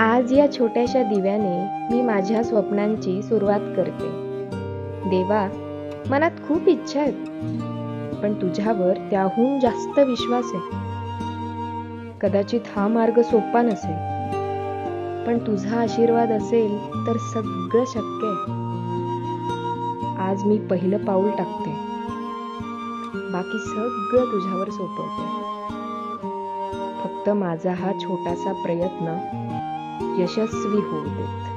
आज या छोट्याशा दिव्याने मी माझ्या स्वप्नांची सुरुवात करते. देवा, मनात खूप इच्छा आहेत, पण तुझ्यावर त्याहून जास्त विश्वास आहे. कदाचित हा मार्ग सोपा नसेल, पण तुझा आशीर्वाद असेल तर सगळं शक्य आहे. आज मी पहिलं पाऊल टाकते, बाकी सगळं तुझ्यावर सोपवते. फक्त माझा हा छोटासा प्रयत्न यशस्वी होऊ दे.